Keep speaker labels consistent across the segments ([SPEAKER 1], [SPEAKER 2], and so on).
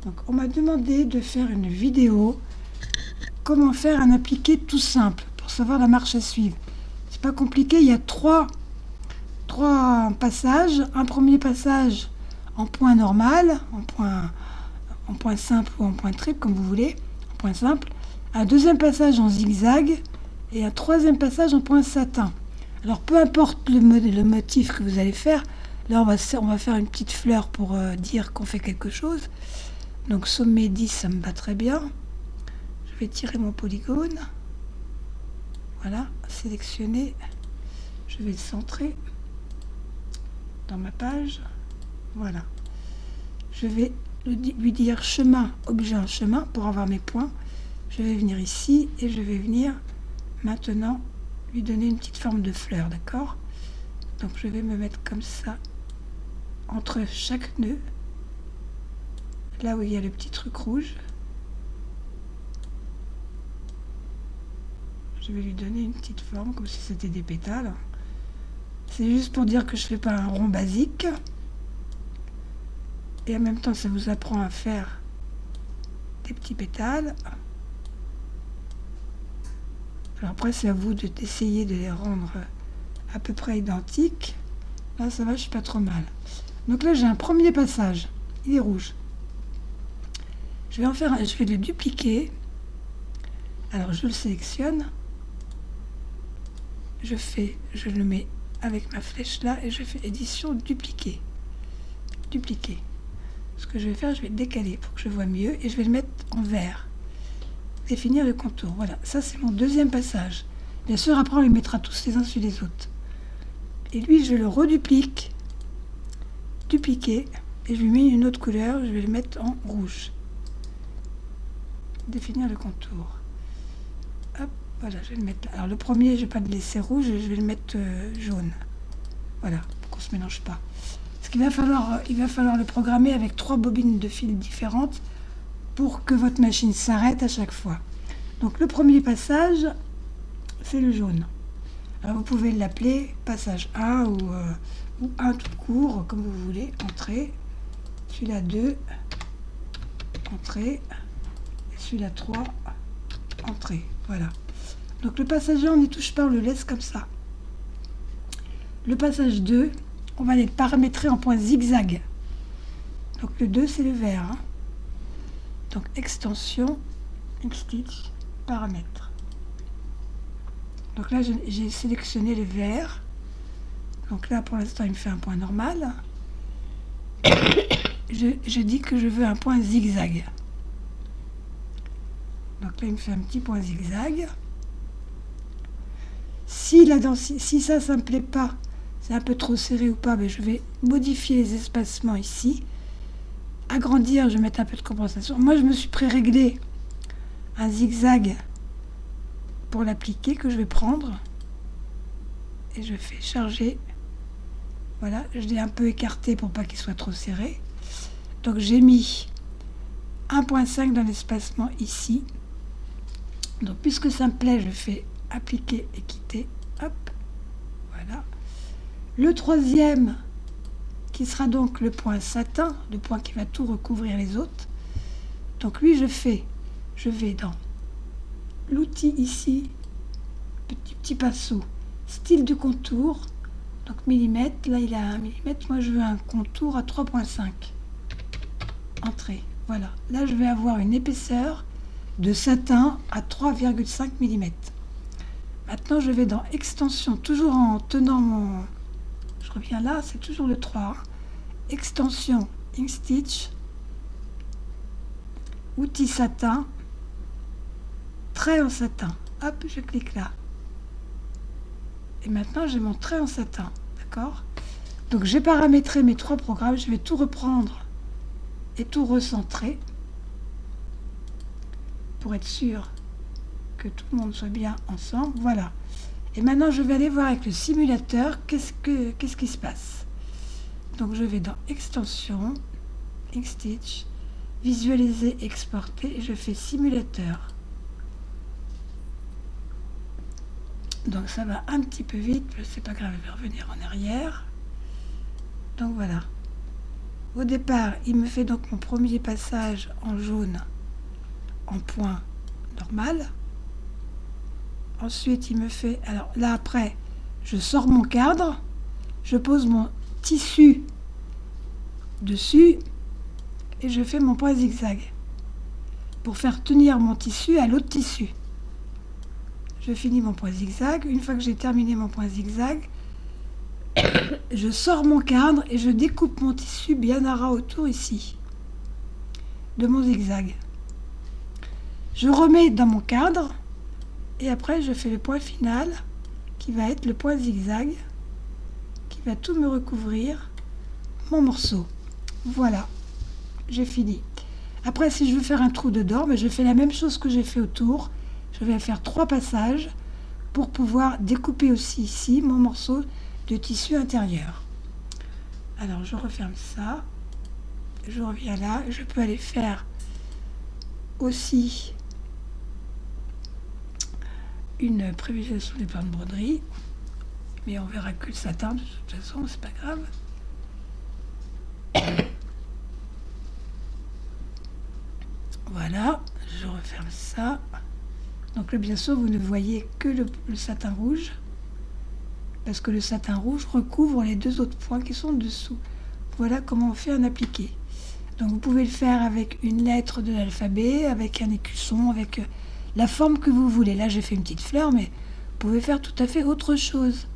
[SPEAKER 1] Donc on m'a demandé de faire une vidéo comment faire un appliqué tout simple pour savoir la marche à suivre. C'est pas compliqué, il y a trois passages. Un premier passage en point normal, en point simple ou en point triple comme vous voulez, en point simple. Un deuxième passage en zigzag et un troisième passage en point satin. Alors peu importe le motif que vous allez faire, là on va faire une petite fleur pour dire qu'on fait quelque chose. Donc sommet 10, ça me va très bien. Je vais tirer mon polygone. Voilà, sélectionner. Je vais le centrer dans ma page. Voilà. Je vais lui dire chemin, objet en chemin pour avoir mes points. Je vais venir ici et je vais venir maintenant lui donner une petite forme de fleur, d'accord? Donc je vais me mettre comme ça entre chaque nœud, là où il y a le petit truc rouge. Je vais lui donner une petite forme comme si c'était des pétales. C'est juste pour dire que je ne fais pas un rond basique. Et en même temps, ça vous apprend à faire des petits pétales. Alors après, c'est à vous d'essayer de les rendre à peu près identiques. Là, ça va, je suis pas trop mal. Donc là, j'ai un premier passage. Il est rouge. Je vais le dupliquer. Alors, je le sélectionne. Je le mets avec ma flèche là et je fais édition dupliquer. Dupliquer. Ce que je vais faire, je vais le décaler pour que je vois mieux et je vais le mettre en vert. Définir le contour. Voilà, ça c'est mon deuxième passage. Bien sûr, après on les mettra tous les uns sur les autres. Et lui, je le reduplique. Dupliquer. Et je lui mets une autre couleur, je vais le mettre en rouge. Définir le contour. Hop, voilà, je vais le mettre là. Alors le premier, je ne vais pas le laisser rouge, je vais le mettre jaune. Voilà, pour qu'on ne se mélange pas. Parce qu'il va falloir le programmer avec 3 bobines de fil différentes pour que votre machine s'arrête à chaque fois. Donc le premier passage, c'est le jaune. Alors vous pouvez l'appeler passage 1 ou 1 tout court, comme vous voulez, entrée. Celui-là 2, entrée. Et celui-là 3, entrée. Voilà. Donc le passage 1, on n'y touche pas, on le laisse comme ça. Le passage 2, on va les paramétrer en point zigzag. Donc le 2, c'est le vert. Hein. Donc extension, stitch, paramètres. Donc là, j'ai sélectionné le vert. Donc là, pour l'instant, il me fait un point normal. Je dis que je veux un point zigzag. Donc là, il me fait un petit point zigzag. Si ça me plaît pas, c'est un peu trop serré ou pas, mais je vais modifier les espacements ici. Agrandir, je vais mettre un peu de compensation. Moi, je me suis pré-réglé un zigzag pour l'appliquer que je vais prendre. Et je fais charger. Voilà, je l'ai un peu écarté pour pas qu'il soit trop serré. Donc j'ai mis 1.5 dans l'espacement ici. Donc puisque ça me plaît, je fais appliquer et quitter. Hop, voilà. Le troisième, qui sera donc le point satin, le point qui va tout recouvrir les autres. Donc lui, je vais dans l'outil ici, petit pinceau, style de contour, donc millimètre, là il a 1 millimètre, moi je veux un contour à 3.5, entrée, voilà. Là je vais avoir une épaisseur de satin à 3,5 mm. Maintenant je vais dans extension, toujours en tenant mon... Je reviens là, c'est toujours le 3. Extension, ink stitch, outil satin, trait en satin. Hop, je clique là. Et maintenant, j'ai mon trait en satin. D'accord? Donc, j'ai paramétré mes 3 programmes. Je vais tout reprendre et tout recentrer pour être sûr que tout le monde soit bien ensemble. Voilà. Et maintenant, je vais aller voir avec le simulateur qu'est-ce qui se passe. Donc, je vais dans Extension, Ink Stitch, Visualiser, Exporter, et je fais Simulateur. Donc, ça va un petit peu vite, mais c'est pas grave, je vais revenir en arrière. Donc, voilà. Au départ, il me fait donc mon premier passage en jaune en point normal. Ensuite, il me fait... Alors là, après, je sors mon cadre, je pose mon tissu dessus et je fais mon point zigzag pour faire tenir mon tissu à l'autre tissu. Je finis mon point zigzag. Une fois que j'ai terminé mon point zigzag, je sors mon cadre et je découpe mon tissu bien à ras autour ici de mon zigzag. Je remets dans mon cadre et après je fais le point final qui va être le point zigzag qui va tout me recouvrir mon morceau. Voilà, j'ai fini. Après, si je veux faire un trou dedans, je fais la même chose que j'ai fait autour. Je vais faire 3 passages pour pouvoir découper aussi ici mon morceau de tissu intérieur. Alors je referme ça, je reviens là, je peux aller faire aussi une prévisualisation des plans de broderie, mais on verra que le satin de toute façon, c'est pas grave. Voilà, je referme ça. Donc le biasso, vous ne voyez que le satin rouge, parce que le satin rouge recouvre les 2 autres points qui sont dessous. Voilà comment on fait un appliqué. Donc vous pouvez le faire avec une lettre de l'alphabet, avec un écusson, avec la forme que vous voulez. Là j'ai fait une petite fleur, mais vous pouvez faire tout à fait autre chose.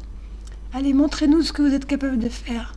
[SPEAKER 1] Allez, montrez-nous ce que vous êtes capable de faire.